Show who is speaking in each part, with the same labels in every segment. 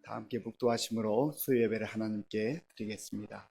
Speaker 1: 다 함께 묵도하심으로 수요 예배를 하나님께 드리겠습니다.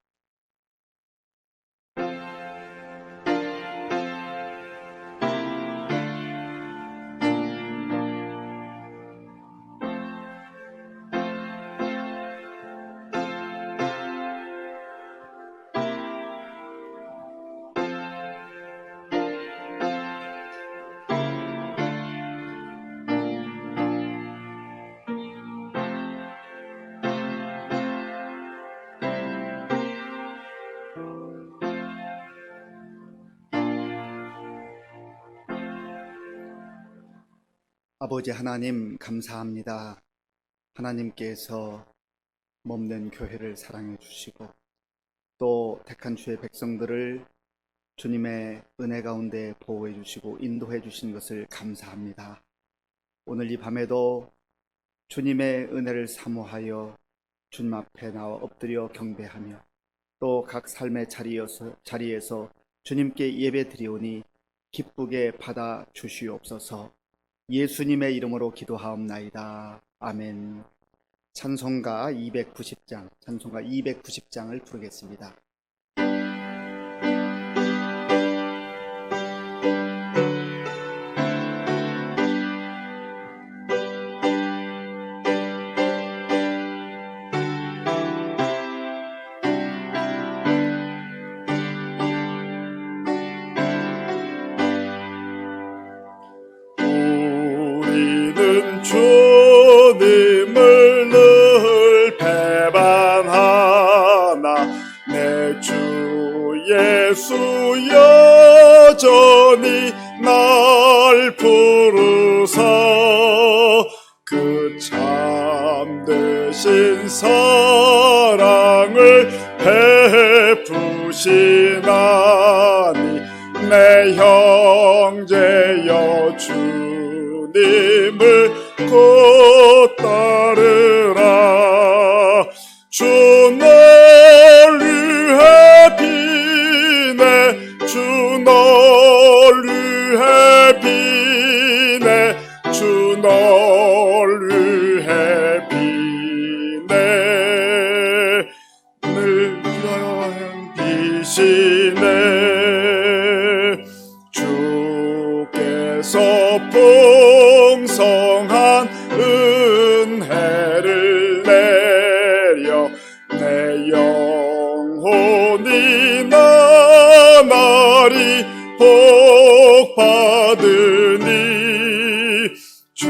Speaker 1: 아버지 하나님 감사합니다. 하나님께서 몸된 교회를 사랑해 주시고 또 택한 주의 백성들을 주님의 은혜 가운데 보호해 주시고 인도해 주신 것을 감사합니다. 오늘 이 밤에도 주님의 은혜를 사모하여 주님 앞에 나와 엎드려 경배하며 또 각 삶의 자리에서 주님께 예배 드리오니 기쁘게 받아 주시옵소서. 예수님의 이름으로 기도하옵나이다. 아멘. 찬송가 290장을 부르겠습니다.
Speaker 2: 주님을 늘 배반하나 내 주 예수 여전히 날 부르사 그 참되신 사랑을 베푸시나니 내 형제여 주님을 곧 따르라. 주 널 위해 비네 주 널 위해 비네 주 널 위해 비네 늘 비시네 주께서 풍성한 은혜를 내려 내 영혼이 나날이 복받으니 주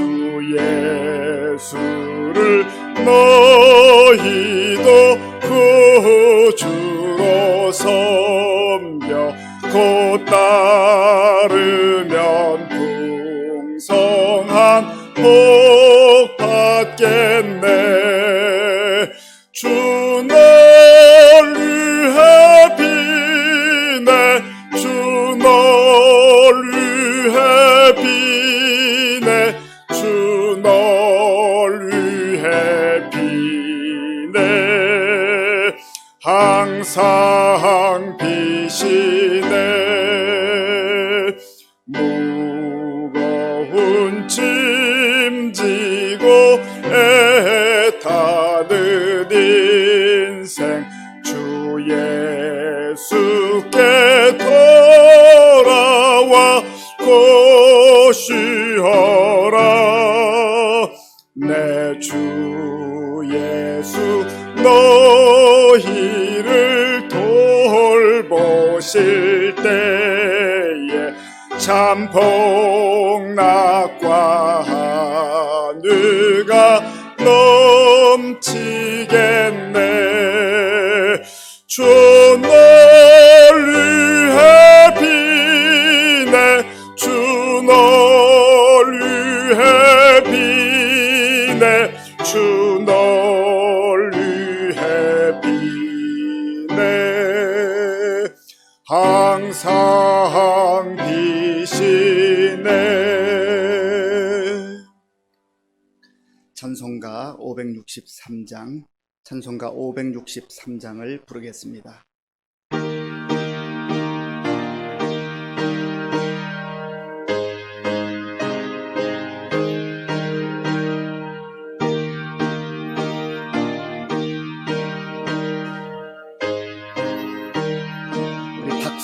Speaker 2: 예수를 너희도 구주로 섬겨 곧 따르면 풍성한 복 받겠네. 주 널 위해 비네 주 널 위해 비네 주 널 위해 비네 항상 비시네. 무거운 짐 지고 애타는 인생 주 예수께 돌아와 고쉬어라. 내 주 예수 너희를 돌보실 때에 참 복락과 한유가 넘치겠네. 주 널 위해 비네 주 널 위해 비네 주 널 위해 비네 항상 비시네.
Speaker 1: 찬송가 563장을 부르겠습니다.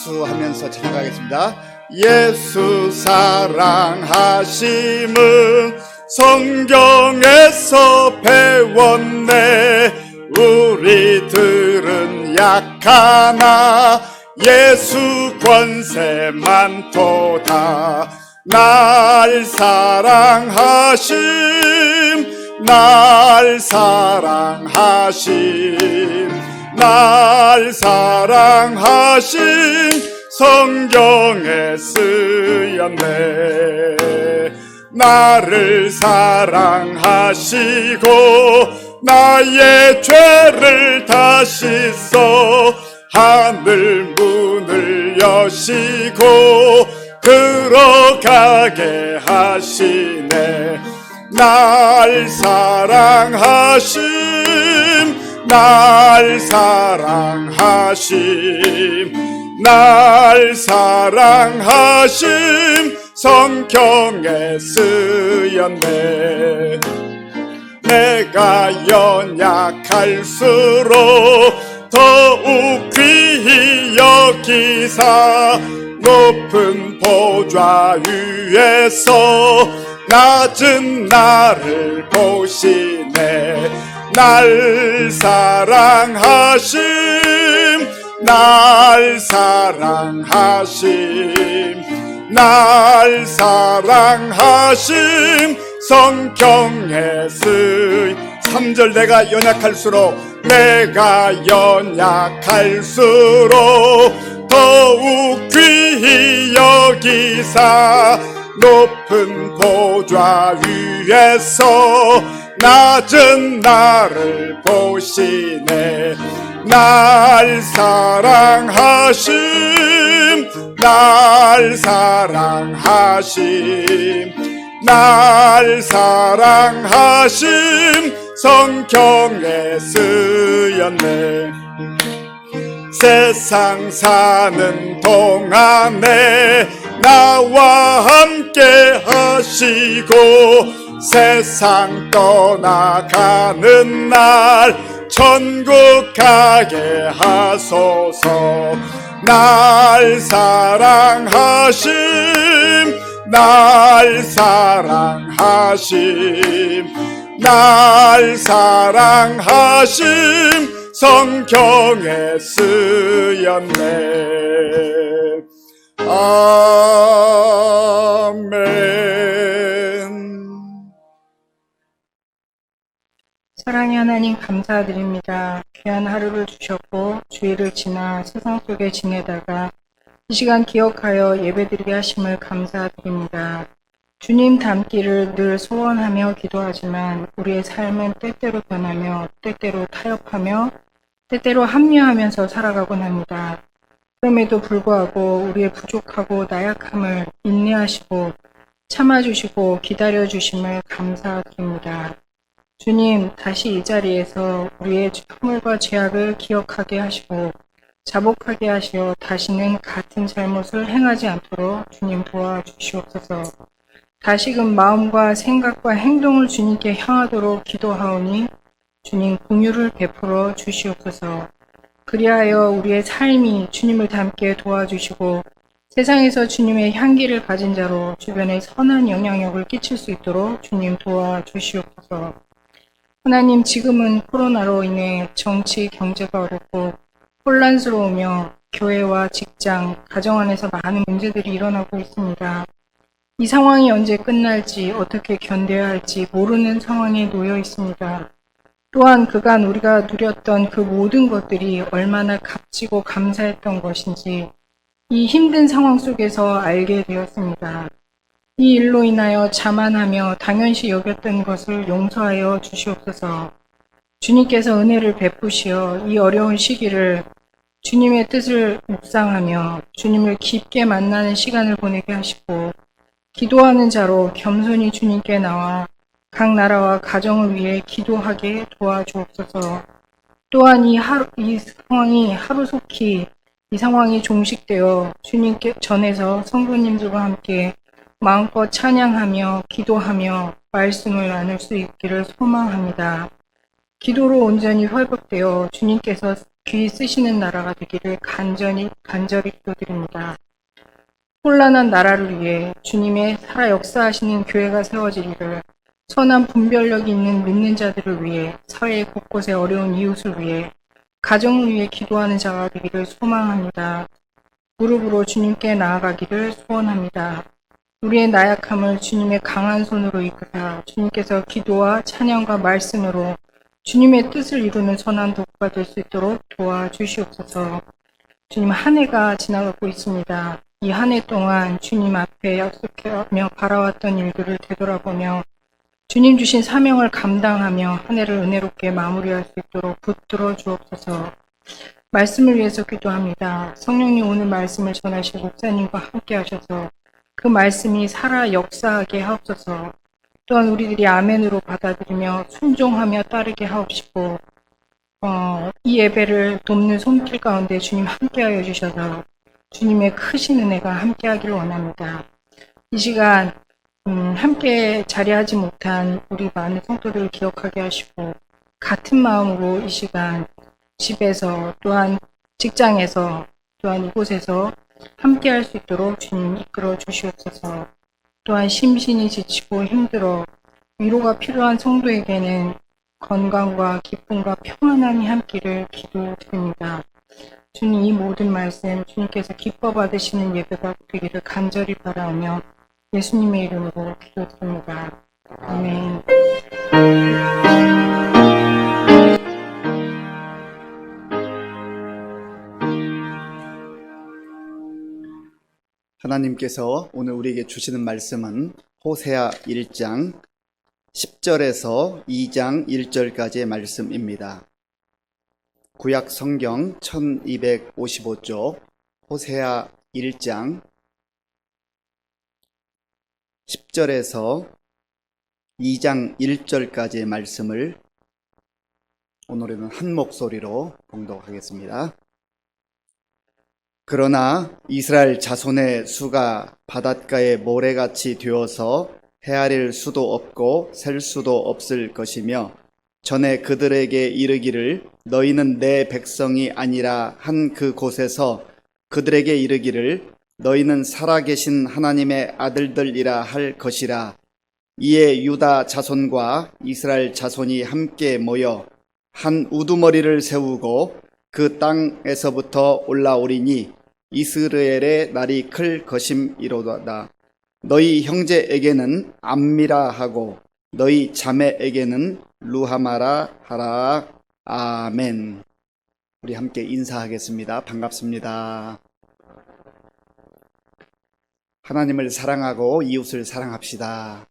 Speaker 1: 예수 하면서 찬양하겠습니다. 예수 사랑하심은 성경에서 배웠네. 우리들은 약하나 예수 권세 많도다. 날 사랑하심, 날 사랑하심, 날 사랑하심 성경에 쓰였네. 나를 사랑하시고 나의 죄를 다 씻어 하늘 문을 여시고 들어가게 하시네. 날 사랑하심, 날 사랑하심, 날 사랑하심 성경에 쓰였네. 내가 연약할수록 더욱 귀히 여기사 높은 보좌 위에서 낮은 나를 보시네. 날 사랑하심, 날 사랑하심, 날 사랑하심 성경에 쓰인 3절 내가 연약할수록 더욱 귀히 여기사 높은 보좌 위에서 낮은 나를 보시네. 날 사랑하심, 날 사랑하심, 날 사랑하심 성경에 쓰였네. 세상 사는 동안에 나와 함께 하시고 세상 떠나가는 날 천국 가게 하소서. 날 사랑하심, 날 사랑하심, 날 사랑하심 성경에 쓰였네. 아멘.
Speaker 3: 사랑의 하나님 감사드립니다. 귀한 하루를 주셨고 주일을 지나 세상 속에 지내다가 이 시간 기억하여 예배드리게 하심을 감사드립니다. 주님 닮기를 늘 소원하며 기도하지만 우리의 삶은 때때로 변하며 때때로 타협하며 때때로 합리화하면서 살아가곤 합니다. 그럼에도 불구하고 우리의 부족하고 나약함을 인내하시고 참아주시고 기다려주심을 감사드립니다. 주님, 다시 이 자리에서 우리의 허물과 죄악을 기억하게 하시고 자복하게 하시어 다시는 같은 잘못을 행하지 않도록 주님 도와주시옵소서. 다시금 마음과 생각과 행동을 주님께 향하도록 기도하오니 주님 긍휼을 베풀어 주시옵소서. 그리하여 우리의 삶이 주님을 닮게 도와주시고 세상에서 주님의 향기를 가진 자로 주변에 선한 영향력을 끼칠 수 있도록 주님 도와주시옵소서. 하나님, 지금은 코로나로 인해 정치, 경제가 어렵고 혼란스러우며 교회와 직장, 가정 안에서 많은 문제들이 일어나고 있습니다. 이 상황이 언제 끝날지 어떻게 견뎌야 할지 모르는 상황에 놓여 있습니다. 또한 그간 우리가 누렸던 그 모든 것들이 얼마나 값지고 감사했던 것인지 이 힘든 상황 속에서 알게 되었습니다. 이 일로 인하여 자만하며 당연시 여겼던 것을 용서하여 주시옵소서. 주님께서 은혜를 베푸시어 이 어려운 시기를 주님의 뜻을 묵상하며 주님을 깊게 만나는 시간을 보내게 하시고 기도하는 자로 겸손히 주님께 나와 각 나라와 가정을 위해 기도하게 도와주옵소서. 또한 이 상황이 하루속히 이 상황이 종식되어 주님께 전에서 성도님들과 함께 마음껏 찬양하며 기도하며 말씀을 나눌 수 있기를 소망합니다. 기도로 온전히 회복되어 주님께서 귀 쓰시는 나라가 되기를 간절히 기도드립니다. 혼란한 나라를 위해 주님의 살아 역사하시는 교회가 세워지기를, 선한 분별력이 있는 믿는 자들을 위해, 사회 곳곳의 어려운 이웃을 위해, 가정을 위해 기도하는 자가 되기를 소망합니다. 무릎으로 주님께 나아가기를 소원합니다. 우리의 나약함을 주님의 강한 손으로 이끌어 주님께서 기도와 찬양과 말씀으로 주님의 뜻을 이루는 선한 도구가 될 수 있도록 도와주시옵소서. 주님, 한 해가 지나가고 있습니다. 이 한 해 동안 주님 앞에 약속하며 바라왔던 일들을 되돌아보며 주님 주신 사명을 감당하며 한 해를 은혜롭게 마무리할 수 있도록 붙들어 주옵소서. 말씀을 위해서 기도합니다. 성령님, 오늘 말씀을 전하실 목사님과 함께 하셔서 그 말씀이 살아 역사하게 하옵소서. 또한 우리들이 아멘으로 받아들이며 순종하며 따르게 하옵시고, 이 예배를 돕는 손길 가운데 주님 함께하여 주셔서 주님의 크신 은혜가 함께하기를 원합니다. 이 시간 함께 자리하지 못한 우리 많은 성도들을 기억하게 하시고, 같은 마음으로 이 시간 집에서 또한 직장에서 또한 이곳에서 함께 할 수 있도록 주님 이끌어 주시옵소서. 또한 심신이 지치고 힘들어 위로가 필요한 성도에게는 건강과 기쁨과 평안함이 함께를 기도드립니다. 주님, 이 모든 말씀 주님께서 기뻐 받으시는 예배가 되기를 간절히 바라오며 예수님의 이름으로 기도드립니다. 아멘.
Speaker 1: 하나님께서 오늘 우리에게 주시는 말씀은 호세아 1장 10절에서 2장 1절까지의 말씀입니다. 구약 성경 1255쪽 호세아 1장 10절에서 2장 1절까지의 말씀을 오늘은 한 목소리로 봉독하겠습니다. 그러나 이스라엘 자손의 수가 바닷가의 모래같이 되어서 헤아릴 수도 없고 셀 수도 없을 것이며, 전에 그들에게 이르기를 너희는 내 백성이 아니라 한 그 곳에서 그들에게 이르기를 너희는 살아계신 하나님의 아들들이라 할 것이라. 이에 유다 자손과 이스라엘 자손이 함께 모여 한 우두머리를 세우고 그 땅에서부터 올라오리니 이스라엘의 날이 클 것임이로다. 너희 형제에게는 암미라 하고 너희 자매에게는 루하마라 하라. 아멘. 우리 함께 인사하겠습니다. 반갑습니다. 하나님을 사랑하고 이웃을 사랑합시다.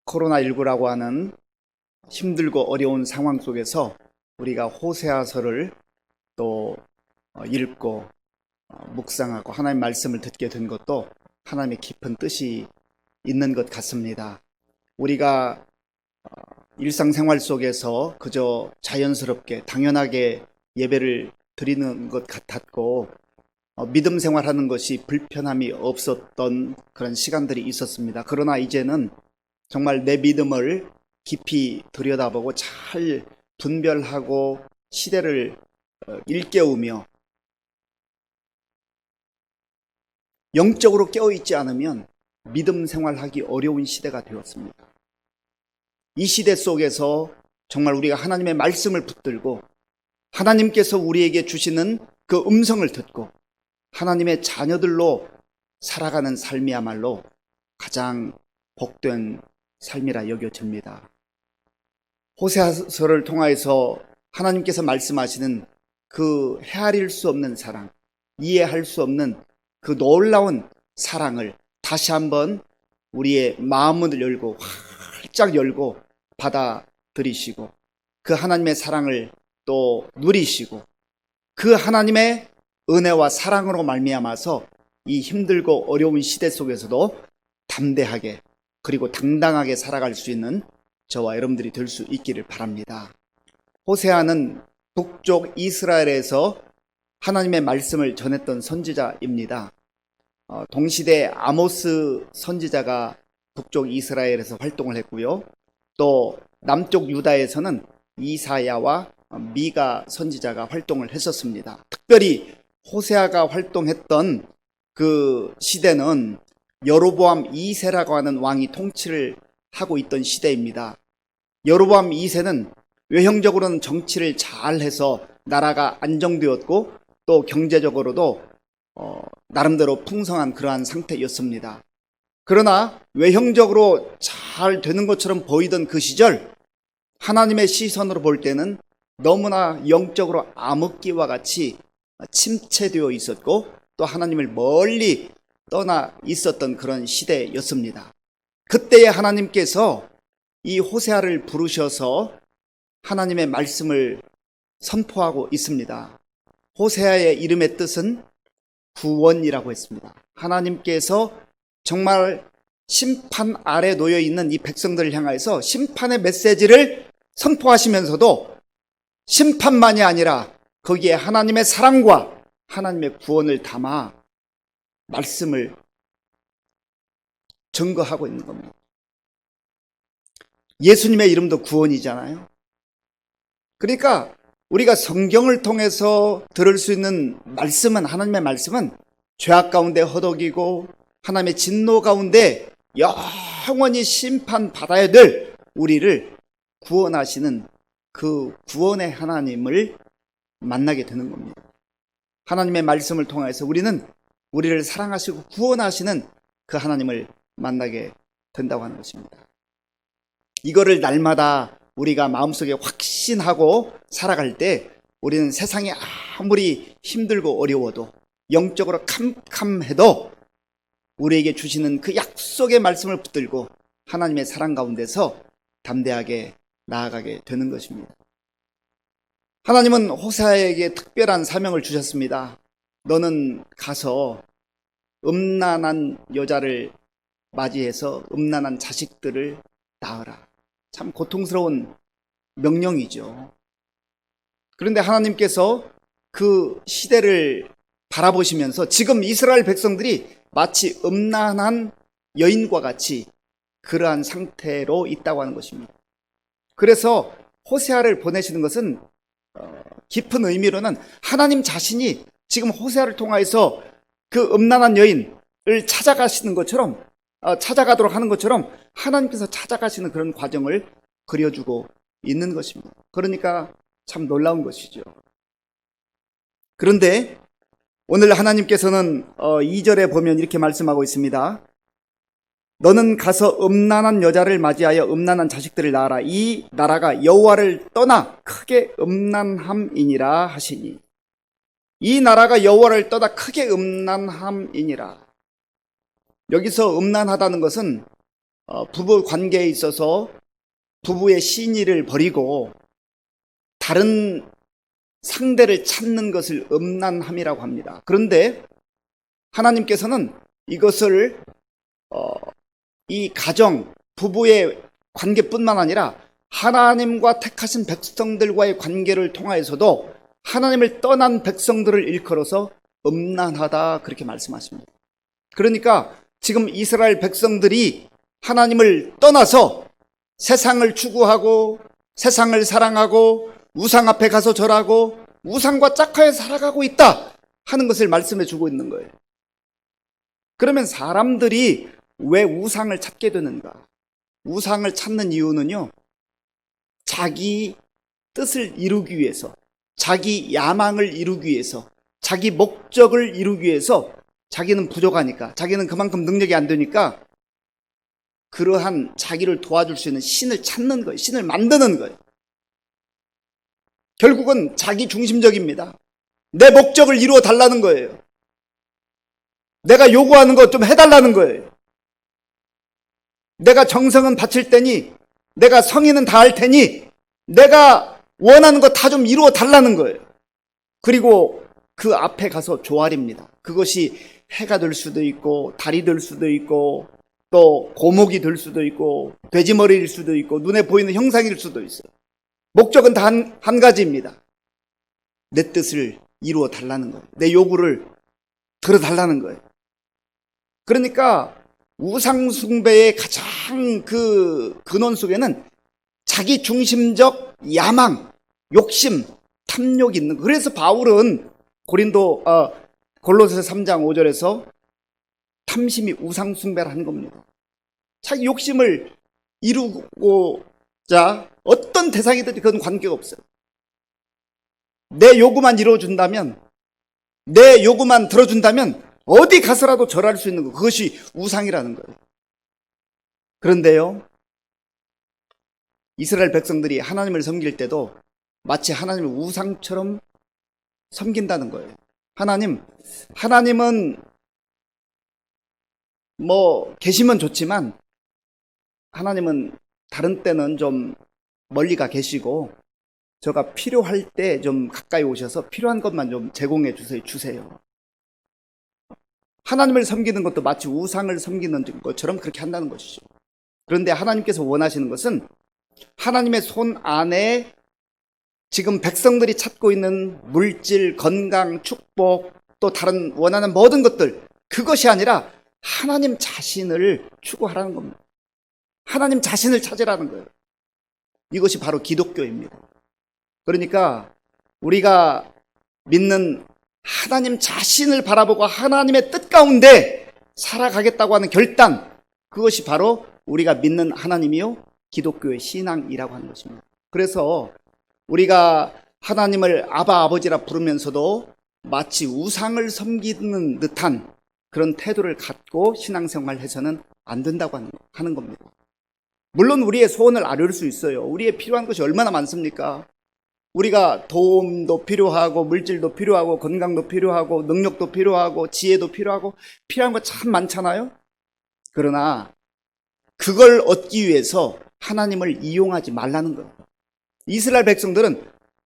Speaker 1: 코로나19라고 하는 힘들고 어려운 상황 속에서 우리가 호세아서를 또 읽고 묵상하고 하나님의 말씀을 듣게 된 것도 하나님의 깊은 뜻이 있는 것 같습니다. 우리가 일상생활 속에서 그저 자연스럽게 당연하게 예배를 드리는 것 같았고 믿음 생활하는 것이 불편함이 없었던 그런 시간들이 있었습니다. 그러나 이제는 정말 내 믿음을 깊이 들여다보고 잘 분별하고 시대를 일깨우며 영적으로 깨어있지 않으면 믿음 생활하기 어려운 시대가 되었습니다. 이 시대 속에서 정말 우리가 하나님의 말씀을 붙들고 하나님께서 우리에게 주시는 그 음성을 듣고 하나님의 자녀들로 살아가는 삶이야말로 가장 복된 삶이라 여겨집니다. 호세아서를 통하여서 하나님께서 말씀하시는 그 헤아릴 수 없는 사랑, 이해할 수 없는 그 놀라운 사랑을 다시 한번 우리의 마음을 열고 활짝 열고 받아들이시고 그 하나님의 사랑을 또 누리시고 그 하나님의 은혜와 사랑으로 말미암아서 이 힘들고 어려운 시대 속에서도 담대하게 그리고 당당하게 살아갈 수 있는 저와 여러분들이 될 수 있기를 바랍니다. 호세아는 북쪽 이스라엘에서 하나님의 말씀을 전했던 선지자입니다. 동시대 아모스 선지자가 북쪽 이스라엘에서 활동을 했고요. 또 남쪽 유다에서는 이사야와 미가 선지자가 활동을 했었습니다. 특별히 호세아가 활동했던 그 시대는 여로보암 2세라고 하는 왕이 통치를 하고 있던 시대입니다. 여로보암 2세는 외형적으로는 정치를 잘해서 나라가 안정되었고 또 경제적으로도 나름대로 풍성한 그러한 상태였습니다. 그러나 외형적으로 잘 되는 것처럼 보이던 그 시절, 하나님의 시선으로 볼 때는 너무나 영적으로 암흑기와 같이 침체되어 있었고 또 하나님을 멀리 떠나 있었던 그런 시대였습니다. 그때에 하나님께서 이 호세아를 부르셔서 하나님의 말씀을 선포하고 있습니다. 호세아의 이름의 뜻은 구원이라고 했습니다. 하나님께서 정말 심판 아래 놓여 있는 이 백성들을 향해서 심판의 메시지를 선포하시면서도 심판만이 아니라 거기에 하나님의 사랑과 하나님의 구원을 담아 말씀을 증거하고 있는 겁니다. 예수님의 이름도 구원이잖아요. 그러니까 우리가 성경을 통해서 들을 수 있는 말씀은, 하나님의 말씀은 죄악 가운데 허덕이고 하나님의 진노 가운데 영원히 심판받아야 될 우리를 구원하시는 그 구원의 하나님을 만나게 되는 겁니다. 하나님의 말씀을 통해서 우리는 우리를 사랑하시고 구원하시는 그 하나님을 만나게 된다고 하는 것입니다. 이거를 날마다 우리가 마음속에 확신하고 살아갈 때 우리는 세상이 아무리 힘들고 어려워도 영적으로 캄캄해도 우리에게 주시는 그 약속의 말씀을 붙들고 하나님의 사랑 가운데서 담대하게 나아가게 되는 것입니다. 하나님은 호세아에게 특별한 사명을 주셨습니다. 너는 가서 음란한 여자를 맞이해서 음란한 자식들을 낳으라. 참 고통스러운 명령이죠. 그런데 하나님께서 그 시대를 바라보시면서 지금 이스라엘 백성들이 마치 음란한 여인과 같이 그러한 상태로 있다고 하는 것입니다. 그래서 호세아를 보내시는 것은 깊은 의미로는 하나님 자신이 지금 호세아를 통하여서 그 음란한 여인을 찾아가시는 것처럼, 찾아가도록 하는 것처럼 하나님께서 찾아가시는 그런 과정을 그려주고 있는 것입니다. 그러니까 참 놀라운 것이죠. 그런데 오늘 하나님께서는 2절에 보면 이렇게 말씀하고 있습니다. 너는 가서 음란한 여자를 맞이하여 음란한 자식들을 낳아라. 이 나라가 여호와를 떠나 크게 음란함이니라 하시니. 이 나라가 여호와를 떠나 크게 음란함이니라. 여기서 음란하다는 것은 부부 관계에 있어서 부부의 신의를 버리고 다른 상대를 찾는 것을 음란함이라고 합니다. 그런데 하나님께서는 이것을 이 가정, 부부의 관계뿐만 아니라 하나님과 택하신 백성들과의 관계를 통하여서도 하나님을 떠난 백성들을 일컬어서 음란하다 그렇게 말씀하십니다. 그러니까 지금 이스라엘 백성들이 하나님을 떠나서 세상을 추구하고 세상을 사랑하고 우상 앞에 가서 절하고 우상과 짝하여 살아가고 있다 하는 것을 말씀해 주고 있는 거예요. 그러면 사람들이 왜 우상을 찾게 되는가? 우상을 찾는 이유는요, 자기 뜻을 이루기 위해서, 자기 야망을 이루기 위해서, 자기 목적을 이루기 위해서, 자기는 부족하니까, 자기는 그만큼 능력이 안 되니까 그러한 자기를 도와줄 수 있는 신을 찾는 거예요. 신을 만드는 거예요. 결국은 자기 중심적입니다. 내 목적을 이루어 달라는 거예요. 내가 요구하는 것 좀 해달라는 거예요. 내가 정성은 바칠 테니, 내가 성의는 다할 테니, 내가 원하는 거 다 좀 이루어 달라는 거예요. 그리고 그 앞에 가서 조아립니다. 그것이 해가 될 수도 있고, 달이 될 수도 있고, 또 고목이 될 수도 있고, 돼지머리일 수도 있고, 눈에 보이는 형상일 수도 있어요. 목적은 다 한 가지입니다. 내 뜻을 이루어 달라는 거예요. 내 요구를 들어달라는 거예요. 그러니까 우상숭배의 가장 그 근원 속에는 자기 중심적 야망, 욕심, 탐욕이 있는 거. 그래서 바울은 골로새 3장 5절에서 탐심이 우상 숭배를 한 겁니다. 자기 욕심을 이루고자 어떤 대상이든 그건 관계가 없어요. 내 요구만 이루어준다면, 내 요구만 들어준다면 어디 가서라도 절할 수 있는 거, 그것이 우상이라는 거예요. 그런데요, 이스라엘 백성들이 하나님을 섬길 때도 마치 하나님을 우상처럼 섬긴다는 거예요. 하나님은 뭐 계시면 좋지만 하나님은 다른 때는 좀 멀리 가 계시고 저가 필요할 때 좀 가까이 오셔서 필요한 것만 좀 제공해 주세요. 하나님을 섬기는 것도 마치 우상을 섬기는 것처럼 그렇게 한다는 것이죠. 그런데 하나님께서 원하시는 것은 하나님의 손 안에 지금 백성들이 찾고 있는 물질, 건강, 축복, 또 다른 원하는 모든 것들, 그것이 아니라 하나님 자신을 추구하라는 겁니다. 하나님 자신을 찾으라는 거예요. 이것이 바로 기독교입니다. 그러니까 우리가 믿는 하나님 자신을 바라보고 하나님의 뜻 가운데 살아가겠다고 하는 결단, 그것이 바로 우리가 믿는 하나님이요 기독교의 신앙이라고 하는 것입니다. 그래서 우리가 하나님을 아바 아버지라 부르면서도 마치 우상을 섬기는 듯한 그런 태도를 갖고 신앙생활을 해서는 안 된다고 하는 겁니다. 물론 우리의 소원을 아뢰을 수 있어요. 우리의 필요한 것이 얼마나 많습니까? 우리가 도움도 필요하고 물질도 필요하고 건강도 필요하고 능력도 필요하고 지혜도 필요하고 필요한 거 참 많잖아요. 그러나 그걸 얻기 위해서 하나님을 이용하지 말라는 거예요. 이스라엘 백성들은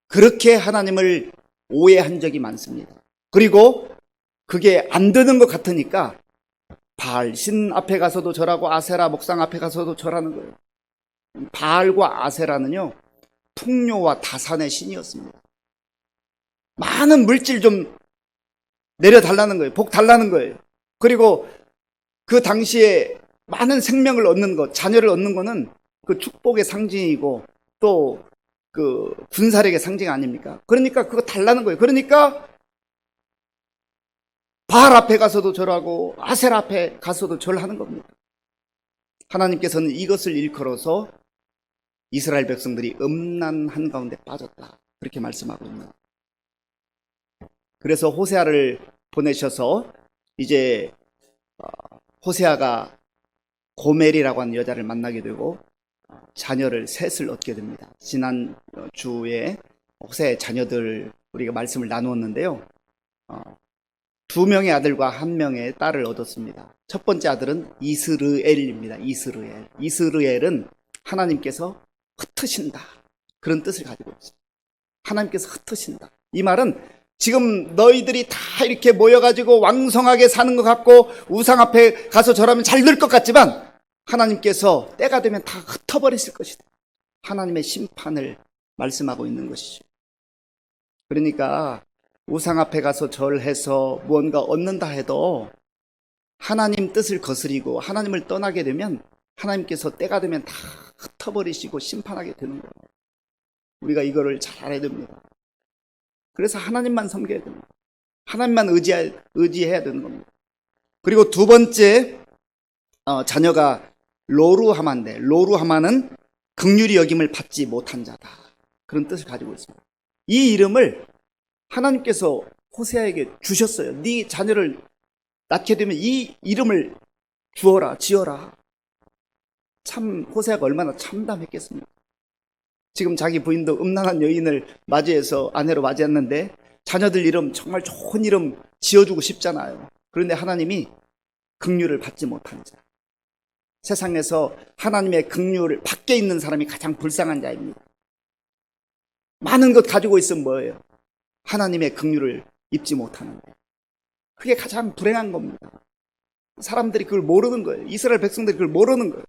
Speaker 1: 그렇게 하나님을 오해한 적이 많습니다. 그리고 그게 안 되는 것 같으니까 바알 신 앞에 가서도 절하고 아세라 목상 앞에 가서도 절하는 거예요. 바알과 아세라는요 풍요와 다산의 신이었습니다. 많은 물질 좀 내려달라는 거예요. 복 달라는 거예요. 그리고 그 당시에 많은 생명을 얻는 것, 자녀를 얻는 것은 그 축복의 상징이고 또 그 군사력의 상징 아닙니까? 그러니까 그거 달라는 거예요. 그러니까 바알 앞에 가서도 절하고 아셀 앞에 가서도 절하는 겁니다. 하나님께서는 이것을 일컬어서 이스라엘 백성들이 음란 한가운데 빠졌다, 그렇게 말씀하고 있는. 그래서 호세아를 보내셔서 이제 호세아가 고멜이라고 하는 여자를 만나게 되고 자녀를 셋을 얻게 됩니다. 지난 주에 호세아의 자녀들 우리가 말씀을 나누었는데요, 2명의 아들과 1명의 딸을 얻었습니다. 첫 번째 아들은 이스르엘입니다. 이스르엘은 하나님께서 흩으신다, 그런 뜻을 가지고 있습니다. 하나님께서 흩으신다. 이 말은 지금 너희들이 다 이렇게 모여가지고 왕성하게 사는 것 같고 우상 앞에 가서 절하면 잘 될 것 같지만 하나님께서 때가 되면 다 흩어버리실 것이다. 하나님의 심판을 말씀하고 있는 것이죠. 그러니까 우상 앞에 가서 절해서 무언가 얻는다 해도 하나님 뜻을 거스리고 하나님을 떠나게 되면 하나님께서 때가 되면 다 흩어버리시고 심판하게 되는 거예요. 우리가 이거를 잘 알아야 됩니다. 그래서 하나님만 섬겨야 됩니다. 하나님만 의지해야 되는 겁니다. 그리고 두 번째 자녀가 로루하마인데, 로루하마는 긍휼히 여김을 받지 못한 자다, 그런 뜻을 가지고 있습니다. 이 이름을 하나님께서 호세아에게 주셨어요. 네 자녀를 낳게 되면 이 이름을 지어라. 참 호세아가 얼마나 참담했겠습니까? 지금 자기 부인도 음란한 여인을 맞이해서 아내로 맞이했는데 자녀들 이름 정말 좋은 이름 지어주고 싶잖아요. 그런데 하나님이 긍휼을 받지 못한 자, 세상에서 하나님의 긍휼을 밖에 있는 사람이 가장 불쌍한 자입니다. 많은 것 가지고 있으면 뭐예요? 하나님의 긍휼을 입지 못하는 거예요. 그게 가장 불행한 겁니다. 사람들이 그걸 모르는 거예요. 이스라엘 백성들이 그걸 모르는 거예요.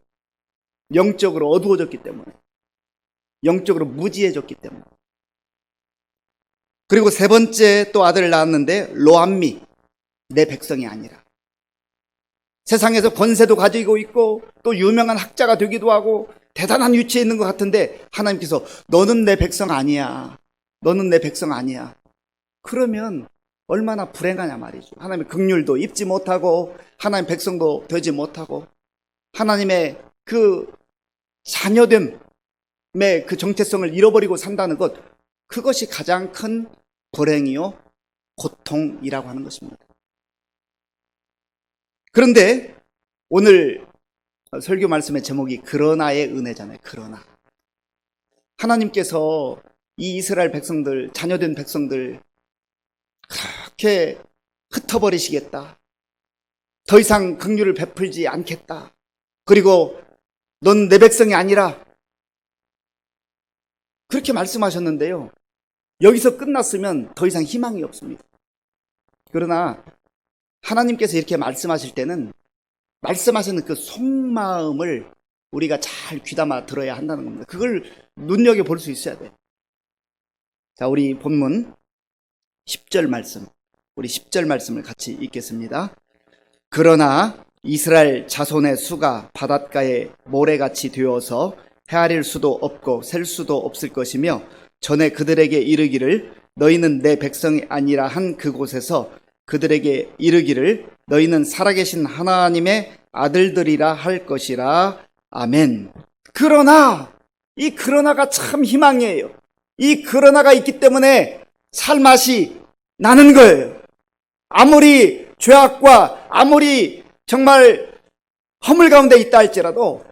Speaker 1: 영적으로 어두워졌기 때문에, 영적으로 무지해졌기 때문에. 그리고 세 번째 또 아들을 낳았는데 로암미, 내 백성이 아니라. 세상에서 권세도 가지고 있고 또 유명한 학자가 되기도 하고 대단한 위치에 있는 것 같은데 하나님께서 너는 내 백성 아니야. 너는 내 백성 아니야. 그러면 얼마나 불행하냐 말이죠. 하나님의 긍휼도 입지 못하고 하나님 백성도 되지 못하고 하나님의 그 자녀됨의 그 정체성을 잃어버리고 산다는 것, 그것이 가장 큰 불행이요 고통이라고 하는 것입니다. 그런데 오늘 설교 말씀의 제목이 그러나의 은혜잖아요. 그러나 하나님께서 이 이스라엘 백성들, 자녀된 백성들 그렇게 흩어버리시겠다, 더 이상 긍휼을 베풀지 않겠다, 그리고 넌 내 백성이 아니라, 그렇게 말씀하셨는데요, 여기서 끝났으면 더 이상 희망이 없습니다. 그러나 하나님께서 이렇게 말씀하실 때는 말씀하시는 그 속마음을 우리가 잘 귀담아 들어야 한다는 겁니다. 그걸 눈여겨볼 수 있어야 돼요. 자, 우리 본문 10절 말씀, 우리 10절 말씀을 같이 읽겠습니다. 그러나 이스라엘 자손의 수가 바닷가에 모래같이 되어서 헤아릴 수도 없고 셀 수도 없을 것이며 전에 그들에게 이르기를 너희는 내 백성이 아니라 한 그곳에서 그들에게 이르기를 너희는 살아계신 하나님의 아들들이라 할 것이라. 아멘. 그러나 이 그러나가 참 희망이에요. 이 그러나가 있기 때문에 살맛이 나는 거예요. 아무리 죄악과 아무리 정말 허물 가운데 있다 할지라도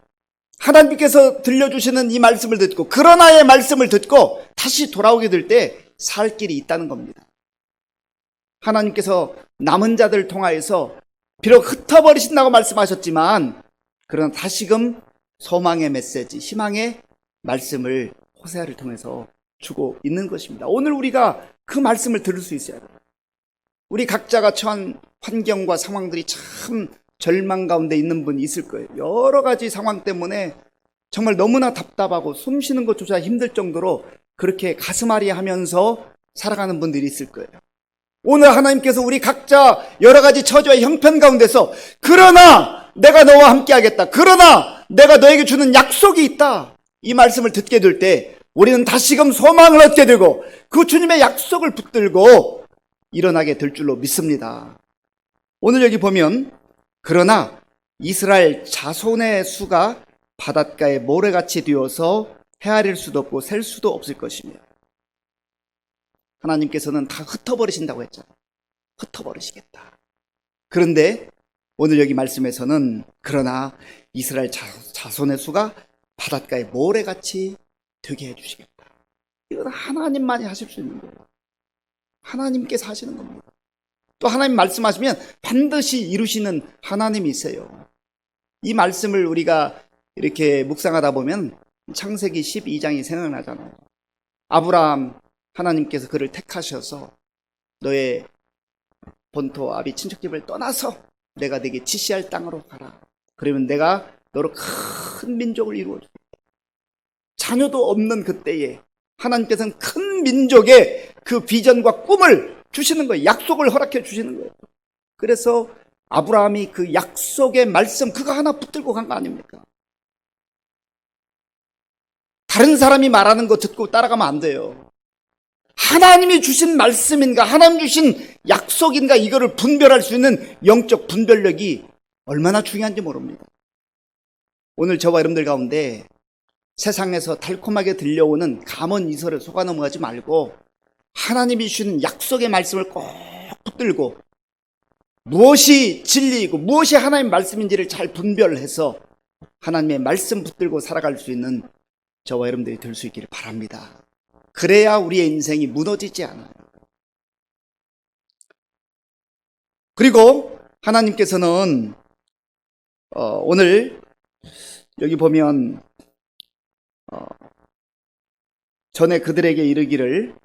Speaker 1: 하나님께서 들려주시는 이 말씀을 듣고 그러나의 말씀을 듣고 다시 돌아오게 될 때 살 길이 있다는 겁니다. 하나님께서 남은 자들을 통하여서 비록 흩어버리신다고 말씀하셨지만 그러나 다시금 소망의 메시지, 희망의 말씀을 호세아를 통해서 주고 있는 것입니다. 오늘 우리가 그 말씀을 들을 수 있어야 돼요. 우리 각자가 처한 환경과 상황들이 참 절망 가운데 있는 분이 있을 거예요. 여러 가지 상황 때문에 정말 너무나 답답하고 숨 쉬는 것조차 힘들 정도로 그렇게 가슴앓이 하면서 살아가는 분들이 있을 거예요. 오늘 하나님께서 우리 각자 여러 가지 처지와 형편 가운데서 그러나 내가 너와 함께 하겠다, 그러나 내가 너에게 주는 약속이 있다, 이 말씀을 듣게 될 때 우리는 다시금 소망을 얻게 되고 그 주님의 약속을 붙들고 일어나게 될 줄로 믿습니다. 오늘 여기 보면 그러나 이스라엘 자손의 수가 바닷가에 모래같이 되어서 헤아릴 수도 없고 셀 수도 없을 것이며, 하나님께서는 다 흩어버리신다고 했잖아요. 흩어버리시겠다. 그런데 오늘 여기 말씀에서는 그러나 이스라엘 자손의 수가 바닷가에 모래같이 되게 해주시겠다. 이건 하나님만이 하실 수 있는 거예요. 하나님께서 하시는 겁니다. 또 하나님 말씀하시면 반드시 이루시는 하나님이세요. 이 말씀을 우리가 이렇게 묵상하다 보면 창세기 12장이 생각나잖아요. 아브라함, 하나님께서 그를 택하셔서 너의 본토 아비 친척집을 떠나서 내가 네게 지시할 땅으로 가라. 그러면 내가 너로 큰 민족을 이루어주겠다. 자녀도 없는 그때에 하나님께서는 큰 민족의 그 비전과 꿈을 주시는 거예요. 약속을 허락해 주시는 거예요. 그래서 아브라함이 그 약속의 말씀 그거 하나 붙들고 간 거 아닙니까? 다른 사람이 말하는 거 듣고 따라가면 안 돼요. 하나님이 주신 말씀인가, 하나님 주신 약속인가, 이거를 분별할 수 있는 영적 분별력이 얼마나 중요한지 모릅니다. 오늘 저와 여러분들 가운데 세상에서 달콤하게 들려오는 감언 이설에 속아 넘어가지 말고 하나님이 주신 약속의 말씀을 꼭 붙들고 무엇이 진리이고 무엇이 하나님의 말씀인지를 잘 분별해서 하나님의 말씀 붙들고 살아갈 수 있는 저와 여러분들이 될 수 있기를 바랍니다. 그래야 우리의 인생이 무너지지 않아요. 그리고 하나님께서는 오늘 여기 보면 전에 그들에게 이르기를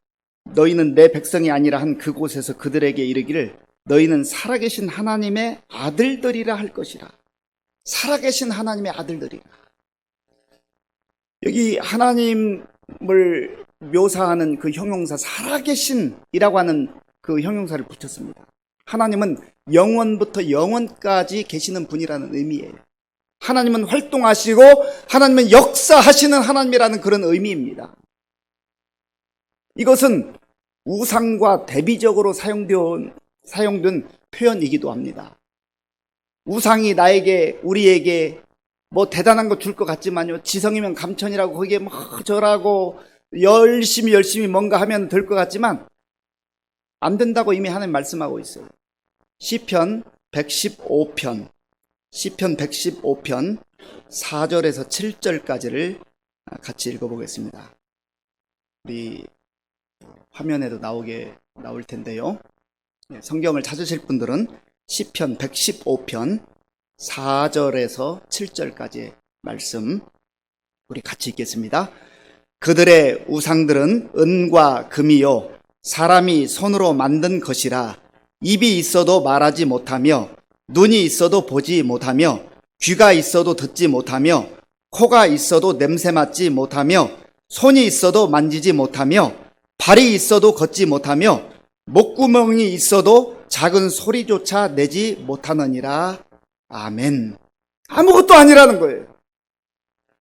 Speaker 1: 너희는 내 백성이 아니라 한 그곳에서 그들에게 이르기를 너희는 살아계신 하나님의 아들들이라 할 것이라. 살아계신 하나님의 아들들이라. 여기 하나님을 묘사하는 그 형용사 살아계신이라고 하는 그 형용사를 붙였습니다. 하나님은 영원부터 영원까지 계시는 분이라는 의미예요. 하나님은 활동하시고 하나님은 역사하시는 하나님이라는 그런 의미입니다. 이것은 우상과 대비적으로 사용된 표현이기도 합니다. 우상이 나에게, 우리에게 뭐 대단한 거 줄 것 같지만요, 지성이면 감천이라고 거기에 뭐 절하고 열심히 뭔가 하면 될 것 같지만 안 된다고 이미 하나님 말씀하고 있어요. 시편 115편 4절에서 7절까지를 같이 읽어보겠습니다. 우리 화면에도 나올 텐데요. 성경을 찾으실 분들은 시편 115편 4절에서 7절까지의 말씀 우리 같이 읽겠습니다. 그들의 우상들은 은과 금이요 사람이 손으로 만든 것이라 입이 있어도 말하지 못하며 눈이 있어도 보지 못하며 귀가 있어도 듣지 못하며 코가 있어도 냄새 맡지 못하며 손이 있어도 만지지 못하며 발이 있어도 걷지 못하며 목구멍이 있어도 작은 소리조차 내지 못하느니라. 아멘. 아무것도 아니라는 거예요.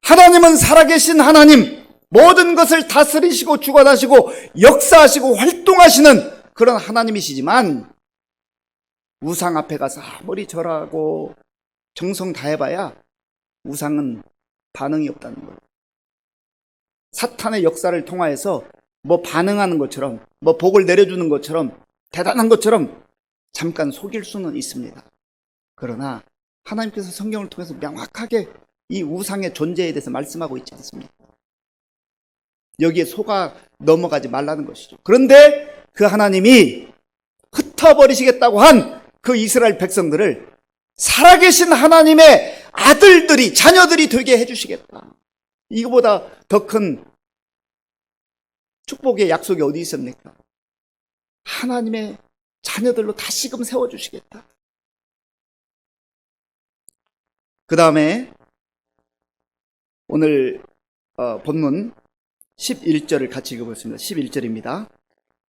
Speaker 1: 하나님은 살아계신 하나님, 모든 것을 다스리시고 주관하시고 역사하시고 활동하시는 그런 하나님이시지만 우상 앞에 가서 아무리 절하고 정성 다해봐야 우상은 반응이 없다는 거예요. 사탄의 역사를 통하여서 뭐 반응하는 것처럼, 뭐 복을 내려주는 것처럼, 대단한 것처럼 잠깐 속일 수는 있습니다. 그러나 하나님께서 성경을 통해서 명확하게 이 우상의 존재에 대해서 말씀하고 있지 않습니까? 여기에 속아 넘어가지 말라는 것이죠. 그런데 그 하나님이 흩어버리시겠다고 한 그 이스라엘 백성들을 살아계신 하나님의 아들들이, 자녀들이 되게 해주시겠다. 이거보다 더 큰 축복의 약속이 어디 있습니까? 하나님의 자녀들로 다시금 세워주시겠다. 그 다음에 오늘 본문 11절을 같이 읽어보겠습니다. 11절입니다.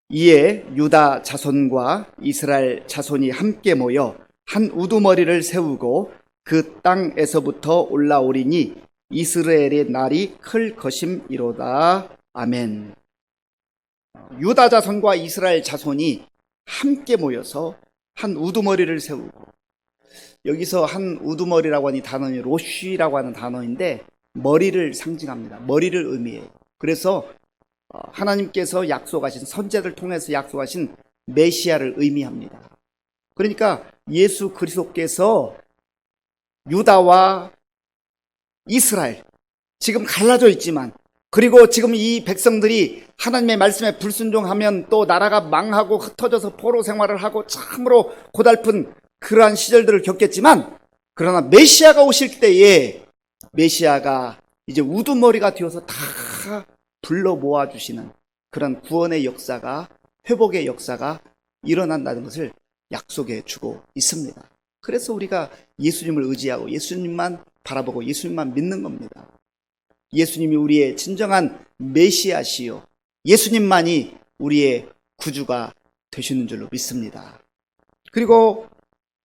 Speaker 1: 이에 유다 자손과 이스라엘 자손이 함께 모여 한 우두머리를 세우고 그 땅에서부터 올라오리니 이스라엘의 날이 클 것임이로다. 아멘. 유다 자손과 이스라엘 자손이 함께 모여서 한 우두머리를 세우고, 여기서 한 우두머리라고 하는 단어는 로쉬라고 하는 단어인데 머리를 상징합니다. 머리를 의미해요. 그래서 하나님께서 약속하신, 선제를 통해서 약속하신 메시아를 의미합니다. 그러니까 예수 그리스도께서 유다와 이스라엘, 지금 갈라져 있지만, 그리고 지금 이 백성들이 하나님의 말씀에 불순종하면 또 나라가 망하고 흩어져서 포로 생활을 하고 참으로 고달픈 그러한 시절들을 겪겠지만, 그러나 메시아가 오실 때에 메시아가 이제 우두머리가 되어서 다 불러 모아주시는 그런 구원의 역사가, 회복의 역사가 일어난다는 것을 약속해 주고 있습니다. 그래서 우리가 예수님을 의지하고 예수님만 바라보고 예수님만 믿는 겁니다. 예수님이 우리의 진정한 메시아시요, 예수님만이 우리의 구주가 되시는 줄로 믿습니다. 그리고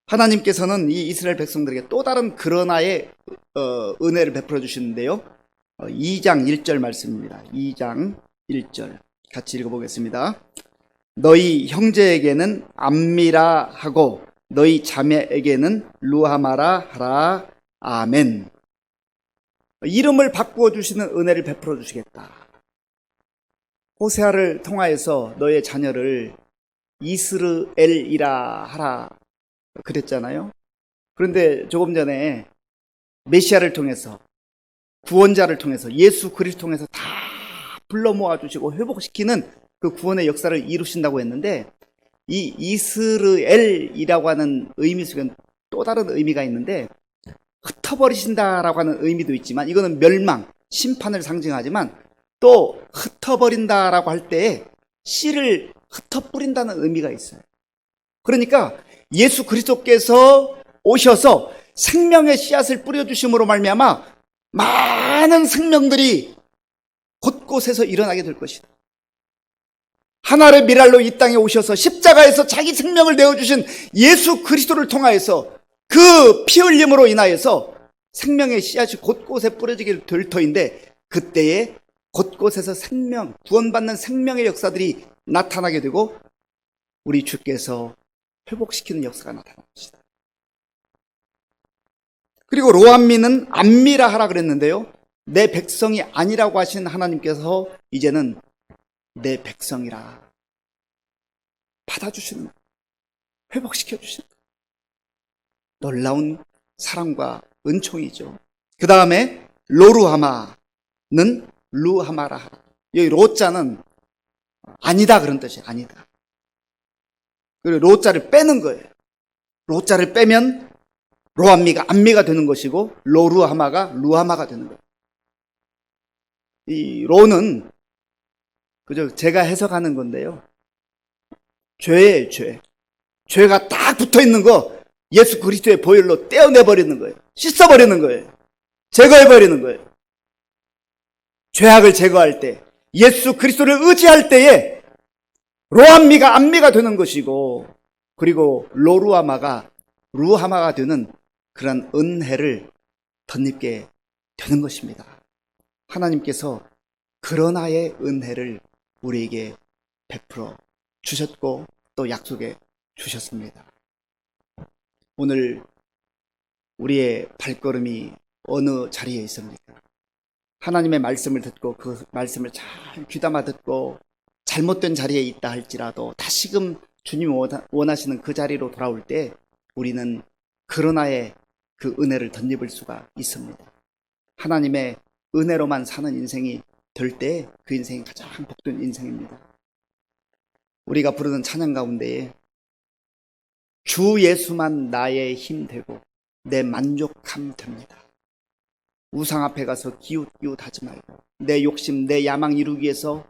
Speaker 1: 하나님께서는 이 이스라엘 백성들에게 또 다른 그러나의 은혜를 베풀어 주시는데요. 2장 1절 말씀입니다. 2장 1절 같이 읽어보겠습니다. 너희 형제에게는 암미라 하고 너희 자매에게는 루하마라 하라. 아멘. 이름을 바꾸어 주시는 은혜를 베풀어 주시겠다. 호세아를 통하여서 너의 자녀를 이스르엘이라 하라 그랬잖아요. 그런데 조금 전에 메시아를 통해서, 구원자를 통해서, 예수 그리스도 통해서 다 불러 모아주시고 회복시키는 그 구원의 역사를 이루신다고 했는데, 이 이스르엘이라고 하는 의미 속엔 또 다른 의미가 있는데, 흩어버리신다라고 하는 의미도 있지만, 이거는 멸망, 심판을 상징하지만, 또 흩어버린다라고 할 때에 씨를 흩어뿌린다는 의미가 있어요. 그러니까 예수 그리스도께서 오셔서 생명의 씨앗을 뿌려주심으로 말미암아 많은 생명들이 곳곳에서 일어나게 될 것이다. 하나의 미랄로 이 땅에 오셔서 십자가에서 자기 생명을 내어주신 예수 그리스도를 통하여서 그 피 흘림으로 인하여서 생명의 씨앗이 곳곳에 뿌려지게 될 터인데, 그때에 곳곳에서 생명, 구원받는 생명의 역사들이 나타나게 되고 우리 주께서 회복시키는 역사가 나타납니다. 그리고 로암미는 암미라 하라 그랬는데요, 내 백성이 아니라고 하신 하나님께서 이제는 내 백성이라 받아주시는, 회복시켜주시는 놀라운 사랑과 은총이죠. 그 다음에 로루하마는 루하마라 하라. 여기 로자는 아니다 그런 뜻이에요. 아니다. 그리고 로자를 빼는 거예요. 로자를 빼면 로암미가 암미가 되는 것이고 로루하마가 루하마가 되는 거예요. 이 로는 그저 제가 해석하는 건데요, 죄예요. 죄가 딱 붙어있는 거 예수 그리스도의 보혈로 떼어내버리는 거예요. 씻어버리는 거예요. 제거해버리는 거예요. 죄악을 제거할 때, 예수 그리스도를 의지할 때에 로암미가 암미가 되는 것이고, 그리고 로루하마가 루하마가 되는 그런 은혜를 덧입게 되는 것입니다. 하나님께서 그러나의 은혜를 우리에게 베풀어 주셨고 또 약속해 주셨습니다. 오늘 우리의 발걸음이 어느 자리에 있습니까? 하나님의 말씀을 듣고 그 말씀을 잘 귀담아 듣고 잘못된 자리에 있다 할지라도 다시금 주님이 원하시는 그 자리로 돌아올 때 우리는 그러나의 그 은혜를 덧입을 수가 있습니다. 하나님의 은혜로만 사는 인생이 될 때 그 인생이 가장 복된 인생입니다. 우리가 부르는 찬양 가운데에 주 예수만 나의 힘 되고 내 만족함 됩니다. 우상 앞에 가서 기웃기웃하지 말고 내 욕심, 내 야망 이루기 위해서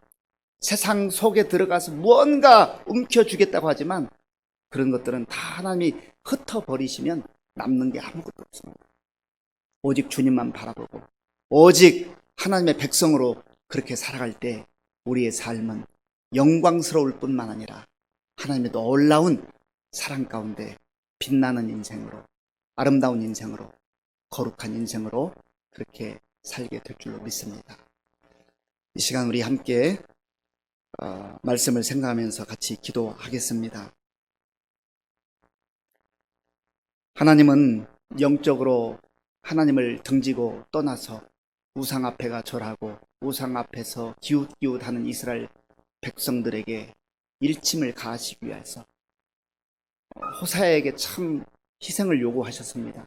Speaker 1: 세상 속에 들어가서 무언가 움켜쥐겠다고 하지만 그런 것들은 다 하나님이 흩어버리시면 남는 게 아무것도 없습니다. 오직 주님만 바라보고 오직 하나님의 백성으로 그렇게 살아갈 때 우리의 삶은 영광스러울 뿐만 아니라 하나님의 놀라운 사랑 가운데 빛나는 인생으로, 아름다운 인생으로, 거룩한 인생으로 그렇게 살게 될 줄로 믿습니다. 이 시간 우리 함께 말씀을 생각하면서 같이 기도하겠습니다. 하나님은 영적으로 하나님을 등지고 떠나서 우상 앞에가 절하고 우상 앞에서 기웃기웃하는 이스라엘 백성들에게 일침을 가하시기 위해서 호세아에게 참 희생을 요구하셨습니다.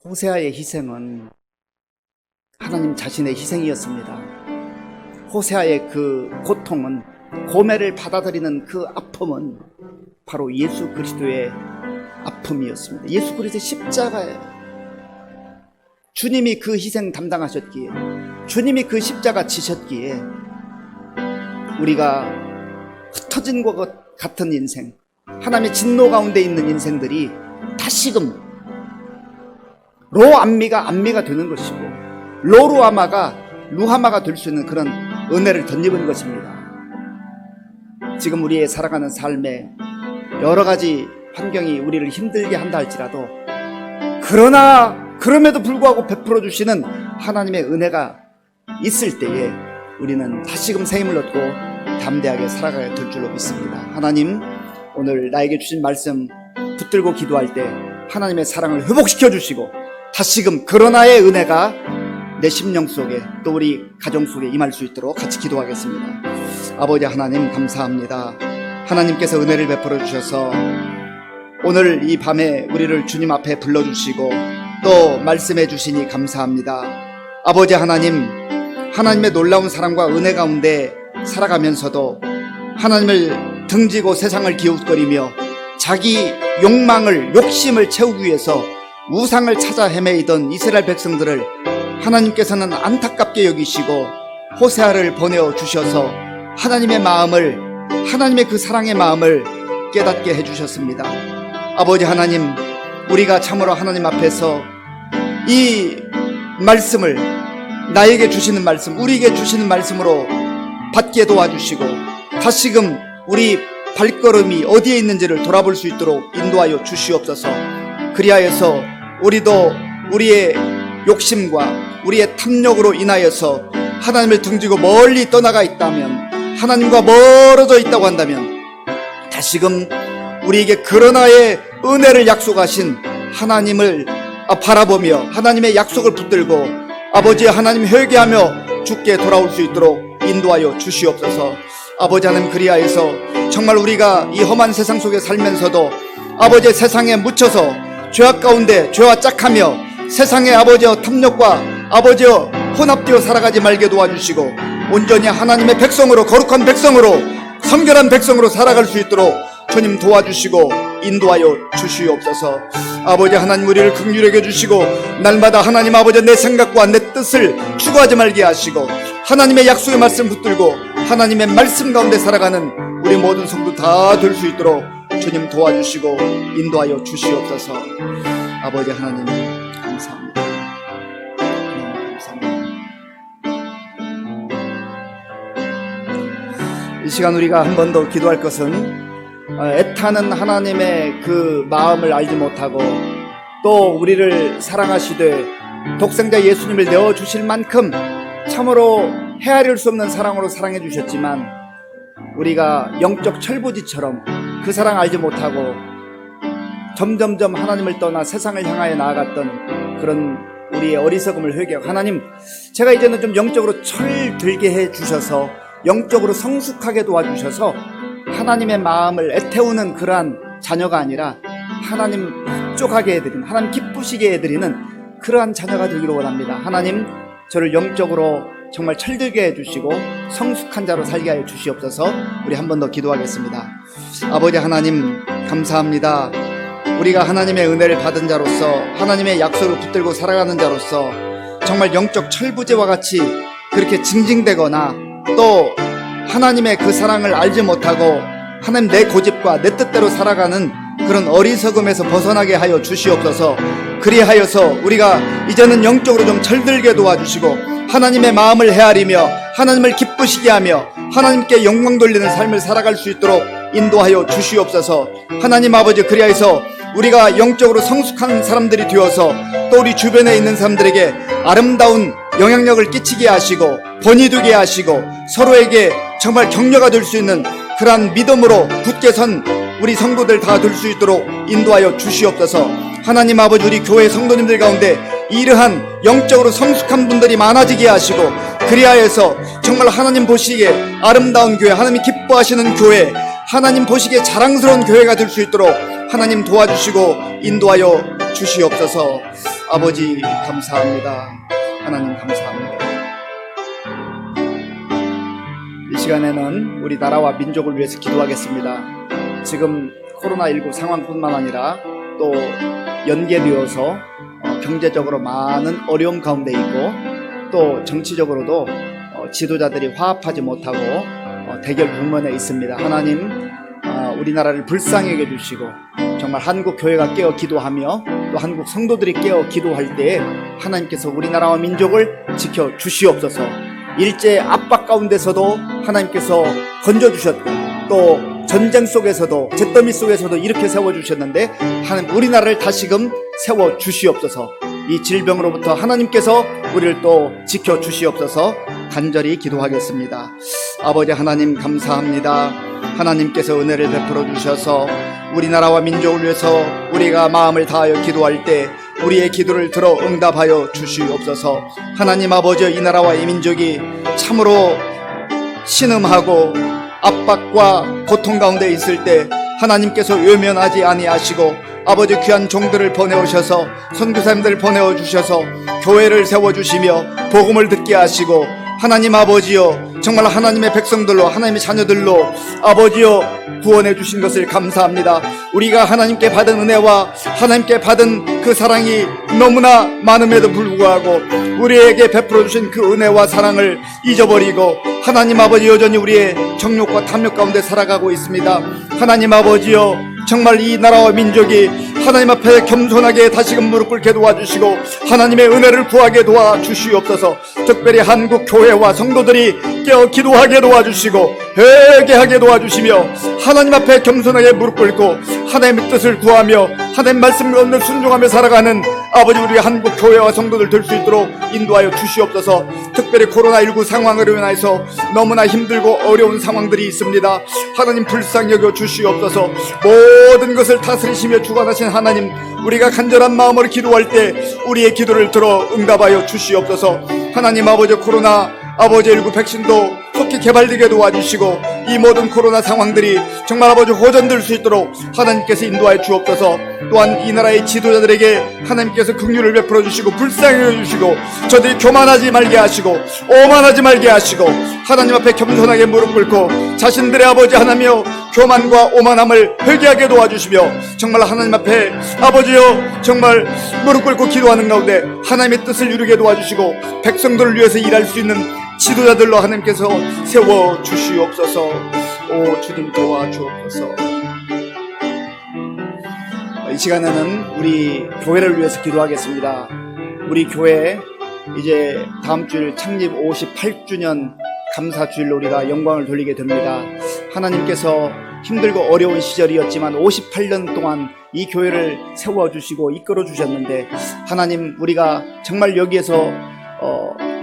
Speaker 1: 호세아의 희생은 하나님 자신의 희생이었습니다. 호세아의 그 고통은, 고매를 받아들이는 그 아픔은 바로 예수 그리스도의 아픔이었습니다. 예수 그리스도의 십자가예요. 주님이 그 희생 담당하셨기에, 주님이 그 십자가 지셨기에 우리가 흩어진 것 같은 인생, 하나님의 진노 가운데 있는 인생들이 다시금 로암미가 암미가 되는 것이고 로루하마가 루하마가 될 수 있는 그런 은혜를 덧입은 것입니다. 지금 우리의 살아가는 삶에 여러 가지 환경이 우리를 힘들게 한다 할지라도 그럼에도 불구하고 베풀어 주시는 하나님의 은혜가 있을 때에 우리는 다시금 새 힘을 얻고 담대하게 살아가야 될 줄로 믿습니다. 하나님, 오늘 나에게 주신 말씀 붙들고 기도할 때 하나님의 사랑을 회복시켜 주시고 다시금 그러나의 은혜가 내 심령 속에 또 우리 가정 속에 임할 수 있도록 같이 기도하겠습니다. 아버지 하나님, 감사합니다. 하나님께서 은혜를 베풀어 주셔서 오늘 이 밤에 우리를 주님 앞에 불러주시고 또 말씀해 주시니 감사합니다. 아버지 하나님, 하나님의 놀라운 사랑과 은혜 가운데 살아가면서도 하나님을 등지고 세상을 기웃거리며 자기 욕망을, 욕심을 채우기 위해서 우상을 찾아 헤매이던 이스라엘 백성들을 하나님께서는 안타깝게 여기시고 호세아를 보내어 주셔서 하나님의 마음을, 하나님의 그 사랑의 마음을 깨닫게 해주셨습니다. 아버지 하나님, 우리가 참으로 하나님 앞에서 이 말씀을, 나에게 주시는 말씀, 우리에게 주시는 말씀으로 받게 도와주시고 다시금 우리 발걸음이 어디에 있는지를 돌아볼 수 있도록 인도하여 주시옵소서. 그리하여서 우리도 우리의 욕심과 우리의 탐욕으로 인하여서 하나님을 등지고 멀리 떠나가 있다면, 하나님과 멀어져 있다고 한다면, 다시금 우리에게 그러나의 은혜를 약속하신 하나님을 바라보며 하나님의 약속을 붙들고 아버지 하나님 회개하며 주께 돌아올 수 있도록 인도하여 주시옵소서. 아버지 하나님, 그리하여서 정말 우리가 이 험한 세상 속에 살면서도 아버지의 세상에 묻혀서 죄악 가운데 죄와 짝하며 세상의 아버지의 탐욕과 아버지의 혼합되어 살아가지 말게 도와주시고 온전히 하나님의 백성으로, 거룩한 백성으로, 성결한 백성으로 살아갈 수 있도록 주님 도와주시고 인도하여 주시옵소서. 아버지 하나님, 우리를 긍휼히 여겨주시고 날마다 하나님 아버지 내 생각과 내 뜻을 추구하지 말게 하시고 하나님의 약속의 말씀 붙들고 하나님의 말씀 가운데 살아가는 우리 모든 성도 다 될 수 있도록 주님 도와주시고 인도하여 주시옵소서. 아버지 하나님 감사합니다. 이 시간 우리가 한 번 더 기도할 것은 애타는 하나님의 그 마음을 알지 못하고 또 우리를 사랑하시되 독생자 예수님을 내어주실 만큼 참으로 헤아릴 수 없는 사랑으로 사랑해 주셨지만 우리가 영적 철부지처럼 그 사랑 알지 못하고 점점점 하나님을 떠나 세상을 향하여 나아갔던 그런 우리의 어리석음을 회개하고, 하나님 제가 이제는 좀 영적으로 철들게 해 주셔서 영적으로 성숙하게 도와주셔서 하나님의 마음을 애태우는 그러한 자녀가 아니라 하나님 흡족하게 해드리는, 하나님 기쁘시게 해드리는 그러한 자녀가 되기를 원합니다. 하나님 저를 영적으로 정말 철들게 해주시고 성숙한 자로 살게 하여 주시옵소서. 우리 한 번 더 기도하겠습니다. 아버지 하나님 감사합니다. 우리가 하나님의 은혜를 받은 자로서 하나님의 약속을 붙들고 살아가는 자로서 정말 영적 철부지와 같이 그렇게 징징대거나 또 하나님의 그 사랑을 알지 못하고 하나님 내 고집과 내 뜻대로 살아가는 그런 어리석음에서 벗어나게 하여 주시옵소서. 그리하여서 우리가 이제는 영적으로 좀 철들게 도와주시고 하나님의 마음을 헤아리며 하나님을 기쁘시게 하며 하나님께 영광 돌리는 삶을 살아갈 수 있도록 인도하여 주시옵소서. 하나님 아버지, 그리하여서 우리가 영적으로 성숙한 사람들이 되어서 또 우리 주변에 있는 사람들에게 아름다운 영향력을 끼치게 하시고 본이 되게 하시고 서로에게 정말 격려가 될 수 있는 그러한 믿음으로 굳게 선 우리 성도들 다 될 수 있도록 인도하여 주시옵소서. 하나님 아버지, 우리 교회 성도님들 가운데 이러한 영적으로 성숙한 분들이 많아지게 하시고 그리하여서 정말 하나님 보시기에 아름다운 교회, 하나님이 기뻐하시는 교회, 하나님 보시기에 자랑스러운 교회가 될 수 있도록 하나님 도와주시고 인도하여 주시옵소서. 아버지 감사합니다. 하나님 감사합니다. 이 시간에는 우리 나라와 민족을 위해서 기도하겠습니다. 지금 코로나19 상황뿐만 아니라 또 연계되어서 경제적으로 많은 어려움 가운데 있고 또 정치적으로도 지도자들이 화합하지 못하고 대결 국면에 있습니다. 하나님 우리나라를 불쌍히 여겨주시고 정말 한국 교회가 깨어 기도하며 또 한국 성도들이 깨어 기도할 때에 하나님께서 우리나라와 민족을 지켜 주시옵소서. 일제 압박 가운데서도 하나님께서 건져주셨고 또 전쟁 속에서도 잿더미 속에서도 이렇게 세워주셨는데 하나님 우리나라를 다시금 세워주시옵소서. 이 질병으로부터 하나님께서 우리를 또 지켜주시옵소서. 간절히 기도하겠습니다. 아버지 하나님 감사합니다. 하나님께서 은혜를 베풀어 주셔서 우리나라와 민족을 위해서 우리가 마음을 다하여 기도할 때 우리의 기도를 들어 응답하여 주시옵소서. 하나님 아버지, 이 나라와 이 민족이 참으로 신음하고 압박과 고통 가운데 있을 때 하나님께서 외면하지 아니하시고 아버지 귀한 종들을 보내오셔서 선교사님들을 보내주셔서 교회를 세워주시며 복음을 듣게 하시고 하나님 아버지여 정말 하나님의 백성들로 하나님의 자녀들로 아버지여 구원해 주신 것을 감사합니다. 우리가 하나님께 받은 은혜와 하나님께 받은 그 사랑이 너무나 많음에도 불구하고 우리에게 베풀어 주신 그 은혜와 사랑을 잊어버리고 하나님 아버지 여전히 우리의 정욕과 탐욕 가운데 살아가고 있습니다. 하나님 아버지여 정말 이 나라와 민족이 하나님 앞에 겸손하게 다시금 무릎 꿇게 도와주시고 하나님의 은혜를 구하게 도와주시옵소서. 특별히 한국 교회와 성도들이 깨어 기도하게 도와주시고 회개하게 도와주시며 하나님 앞에 겸손하게 무릎 꿇고 하나님의 뜻을 구하며 하나님 말씀 가운데 순종하며 살아가는 아버지 우리 한국 교회와 성도들 될 수 있도록 인도하여 주시옵소서. 특별히 코로나19 상황으로 인해서 너무나 힘들고 어려운 상황들이 있습니다. 하나님 불쌍히 여겨 주시옵소서. 모든 것을 다스리시며 주관하신 하나님, 우리가 간절한 마음으로 기도할 때 우리의 기도를 들어 응답하여 주시옵소서. 하나님 아버지, 코로나 아버지 19 백신도 속히 개발되게 도와주시고 이 모든 코로나 상황들이 정말 아버지 호전될 수 있도록 하나님께서 인도하여 주옵소서. 또한 이 나라의 지도자들에게 하나님께서 긍휼을 베풀어 주시고 불쌍히 여겨 주시고 저들이 교만하지 말게 하시고 오만하지 말게 하시고 하나님 앞에 겸손하게 무릎 꿇고 자신들의 아버지 하나며 교만과 오만함을 회개하게 도와주시며 정말 하나님 앞에 아버지여 정말 무릎 꿇고 기도하는 가운데 하나님의 뜻을 이루게 도와주시고 백성들을 위해서 일할 수 있는 지도자들로 하나님께서 세워 주시옵소서. 오 주님 도와주옵소서. 이 시간에는 우리 교회를 위해서 기도하겠습니다. 우리 교회 이제 다음 주일 창립 58주년 감사주일로 우리가 영광을 돌리게 됩니다. 하나님께서 힘들고 어려운 시절이었지만 58년 동안 이 교회를 세워주시고 이끌어주셨는데 하나님, 우리가 정말 여기에서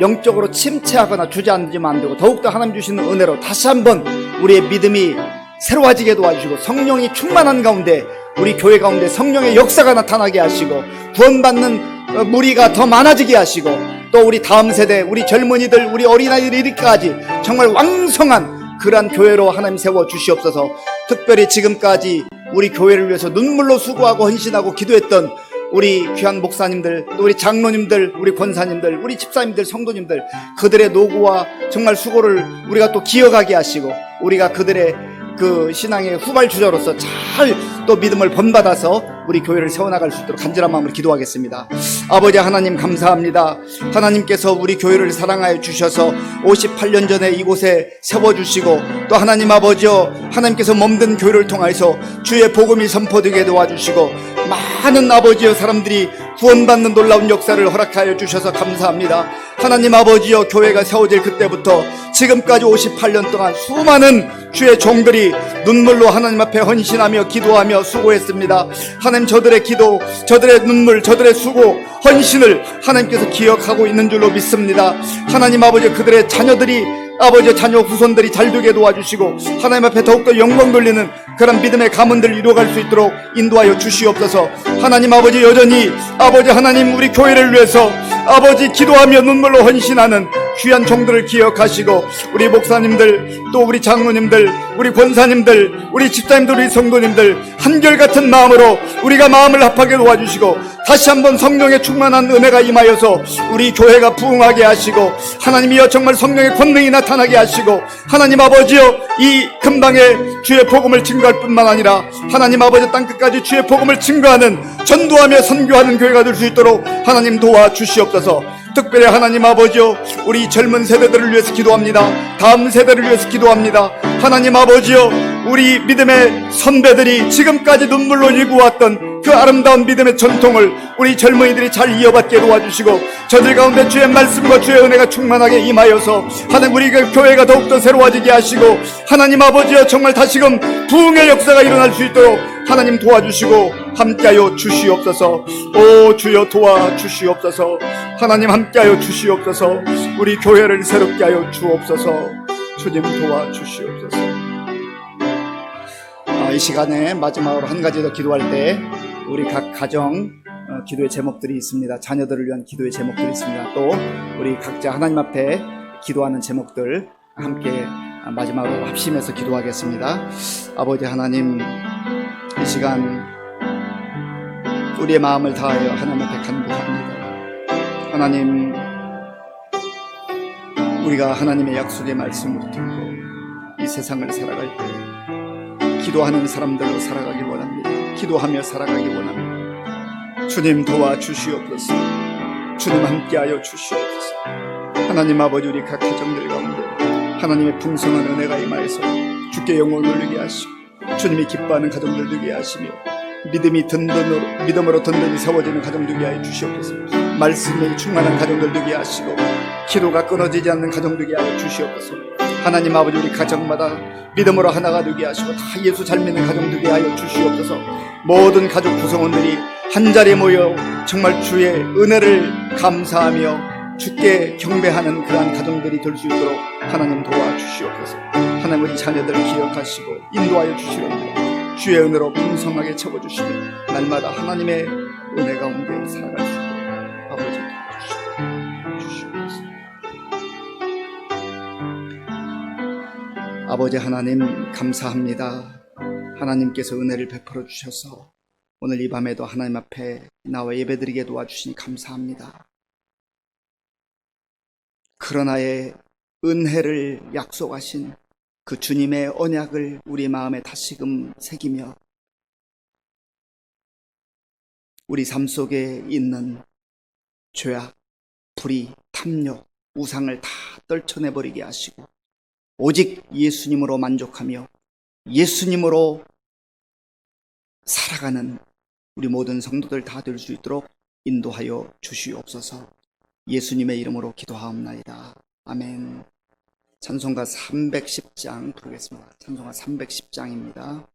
Speaker 1: 영적으로 침체하거나 주저앉으면 안 되고 더욱더 하나님 주시는 은혜로 다시 한번 우리의 믿음이 새로워지게 도와주시고 성령이 충만한 가운데 우리 교회 가운데 성령의 역사가 나타나게 하시고 구원받는 무리가 더 많아지게 하시고 또 우리 다음 세대, 우리 젊은이들, 우리 어린아이들이 이르기까지 정말 왕성한 그러한 교회로 하나님 세워 주시옵소서. 특별히 지금까지 우리 교회를 위해서 눈물로 수고하고 헌신하고 기도했던 우리 귀한 목사님들, 또 우리 장로님들, 우리 권사님들, 우리 집사님들, 성도님들, 그들의 노고와 정말 수고를 우리가 또 기억하게 하시고 우리가 그들의 그 신앙의 후발주자로서 잘 또 믿음을 본받아서 우리 교회를 세워나갈 수 있도록 간절한 마음으로 기도하겠습니다. 아버지 하나님 감사합니다. 하나님께서 우리 교회를 사랑하여 주셔서 58년 전에 이곳에 세워주시고 또 하나님 아버지여 하나님께서 몸든 교회를 통해서 주의 복음이 선포되게 도와주시고 많은 아버지여 사람들이 구원받는 놀라운 역사를 허락하여 주셔서 감사합니다. 하나님 아버지여 교회가 세워질 그때부터 지금까지 58년 동안 수많은 주의 종들이 눈물로 하나님 앞에 헌신하며 기도하며 수고했습니다. 하나님 저들의 기도, 저들의 눈물, 저들의 수고, 헌신을 하나님께서 기억하고 있는 줄로 믿습니다. 하나님 아버지 그들의 자녀들이 아버지 자녀 후손들이 잘 되게 도와주시고 하나님 앞에 더욱더 영광 돌리는 그런 믿음의 가문들을 이루어갈 수 있도록 인도하여 주시옵소서. 하나님 아버지 여전히 아버지 하나님 우리 교회를 위해서 아버지 기도하며 눈물로 헌신하는 귀한 종들을 기억하시고 우리 목사님들 또 우리 장로님들 우리 권사님들 우리 집사님들 우리 성도님들 한결같은 마음으로 우리가 마음을 합하게 도와주시고 다시 한번 성령의 충만한 은혜가 임하여서 우리 교회가 부흥하게 하시고 하나님이여 정말 성령의 권능이 나타나게 하시고 하나님 아버지여 이 근방에 주의 복음을 증거할 뿐만 아니라 하나님 아버지 땅끝까지 주의 복음을 증거하는 전도하며 선교하는 교회가 될 수 있도록 하나님 도와주시옵소서. 특별히 하나님 아버지여 우리 젊은 세대들을 위해서 기도합니다. 다음 세대를 위해서 기도합니다. 하나님 아버지여 우리 믿음의 선배들이 지금까지 눈물로 일구어왔던 그 아름다운 믿음의 전통을 우리 젊은이들이 잘 이어받게 도와주시고 저들 가운데 주의 말씀과 주의 은혜가 충만하게 임하여서 하나님 우리 교회가 더욱더 새로워지게 하시고 하나님 아버지여 정말 다시금 부흥의 역사가 일어날 수 있도록 하나님 도와주시고 함께하여 주시옵소서. 오 주여 도와주시옵소서. 하나님 함께하여 주시옵소서. 우리 교회를 새롭게 하여 주옵소서. 주님 도와주시옵소서. 이 시간에 마지막으로 한 가지 더 기도할 때 우리 각 가정 기도의 제목들이 있습니다. 자녀들을 위한 기도의 제목들이 있습니다. 또 우리 각자 하나님 앞에 기도하는 제목들 함께 마지막으로 합심해서 기도하겠습니다. 아버지 하나님, 이 시간 우리의 마음을 다하여 하나님 앞에 간구합니다. 하나님, 우리가 하나님의 약속의 말씀을 듣고 이 세상을 살아갈 때 기도하는 사람들로 살아가기 원합니다. 기도하며 살아가기 원합니다. 주님 도와주시옵소서. 주님 함께하여 주시옵소서. 하나님 아버지 우리 각 가정들 가운데 하나님의 풍성한 은혜가 임하여서 주께 영광을 돌리게 하시고 주님이 기뻐하는 가정들 되게 하시며 믿음으로 든든히 세워지는 가정 되게 하여 주시옵소서. 말씀에 충만한 가정들 되게 하시고 기도가 끊어지지 않는 가정 되게 하여 주시옵소서. 하나님 아버지 우리 가정마다 믿음으로 하나가 되게 하시고 다 예수 잘 믿는 가정 되게 하여 주시옵소서. 모든 가족 구성원들이 한자리에 모여 정말 주의 은혜를 감사하며 주께 경배하는 그러한 가정들이 될 수 있도록 하나님 도와주시옵소서. 하나님 우리 자녀들을 기억하시고 인도하여 주시옵소서. 주의 은혜로 풍성하게 채워주시며 날마다 하나님의 은혜 가운데 살아갈 수 있도록 아버지 도와주시옵소서. 아버지 하나님 감사합니다. 하나님께서 은혜를 베풀어 주셔서 오늘 이 밤에도 하나님 앞에 나와 예배드리게 도와주시니 감사합니다. 그러나의 은혜를 약속하신 그 주님의 언약을 우리 마음에 다시금 새기며 우리 삶 속에 있는 죄악, 불의, 탐욕, 우상을 다 떨쳐내버리게 하시고 오직 예수님으로 만족하며 예수님으로 살아가는 우리 모든 성도들 다 될 수 있도록 인도하여 주시옵소서. 예수님의 이름으로 기도하옵나이다. 아멘. 찬송가 310장 부르겠습니다. 찬송가 310장입니다.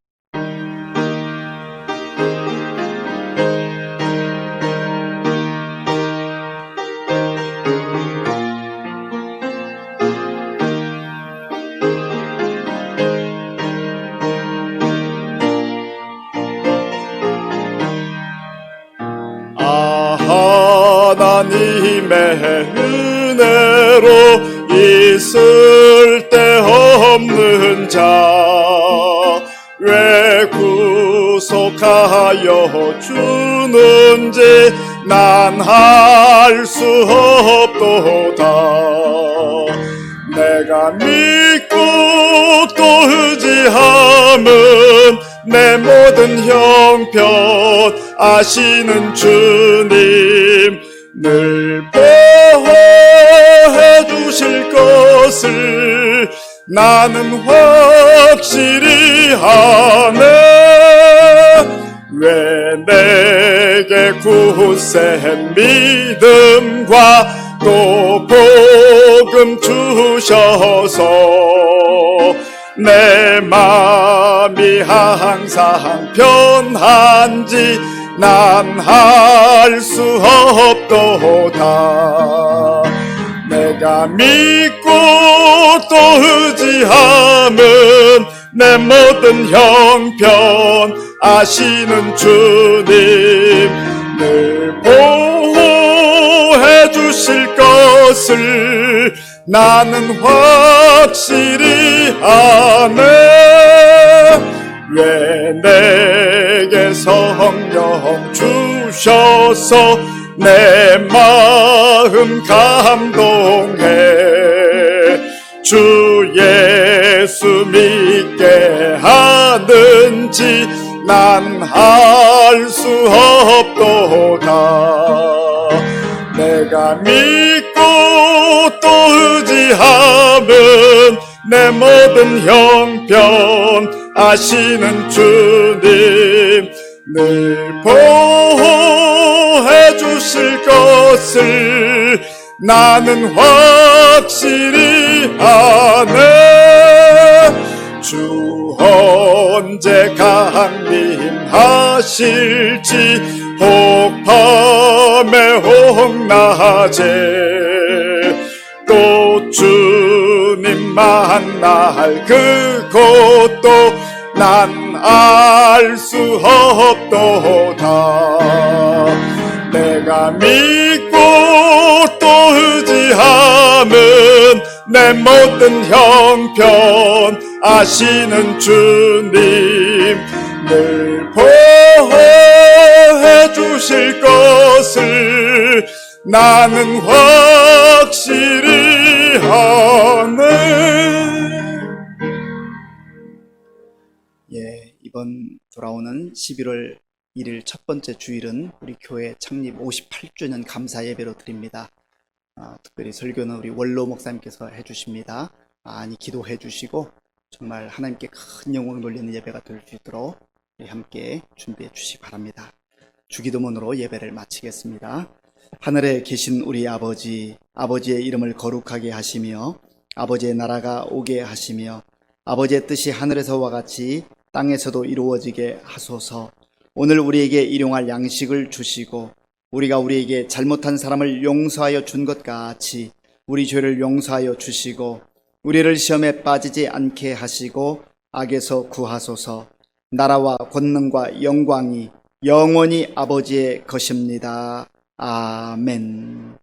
Speaker 2: 하나님의 은혜로 있을 데 없는 자 왜 구속하여 주는지 난 알 수 없도다. 내가 믿고 또 의지함은 내 모든 형편 아시는 주님 늘 보호해 주실 것을 나는 확실히 아네. 왜 내게 굳센 믿음과 또 복음 주셔서 내 맘이 항상 편한지 난 알 수 없도다. 내가 믿고 또 의지함은 내 모든 형편 아시는 주님 늘 보호해 주실 것을 나는 확실히 아네. 왜 내게 성령 주셔서 내 마음 감동해 주 예수 믿게 하는지 난 알 수 없도다. 내가 믿고 또 의지함은 내 모든 형편 아시는 주님 늘 보호해 주실 것을 나는 확실히 아네. 주 언제 강림하실지 혹밤에 혹낮에 또 주님 만날 그것도 난 알 수 없도다. 내가 믿고 또 의지함은 내 모든 형편 아시는 주님 늘 보호해 주실 것을 나는 확실히 아네.
Speaker 1: 예, 이번 돌아오는 11월 1일 첫 번째 주일은 우리 교회 창립 58주년 감사 예배로 드립니다. 특별히 설교는 우리 원로 목사님께서 해주십니다. 많이 기도해 주시고 정말 하나님께 큰 영광을 돌리는 예배가 될 수 있도록 함께 준비해 주시기 바랍니다. 주기도문으로 예배를 마치겠습니다. 하늘에 계신 우리 아버지, 아버지의 이름을 거룩하게 하시며 아버지의 나라가 오게 하시며 아버지의 뜻이 하늘에서와 같이 땅에서도 이루어지게 하소서. 오늘 우리에게 일용할 양식을 주시고 우리가 우리에게 잘못한 사람을 용서하여 준 것 같이 우리 죄를 용서하여 주시고 우리를 시험에 빠지지 않게 하시고 악에서 구하소서. 나라와 권능과 영광이 영원히 아버지의 것입니다. 아멘.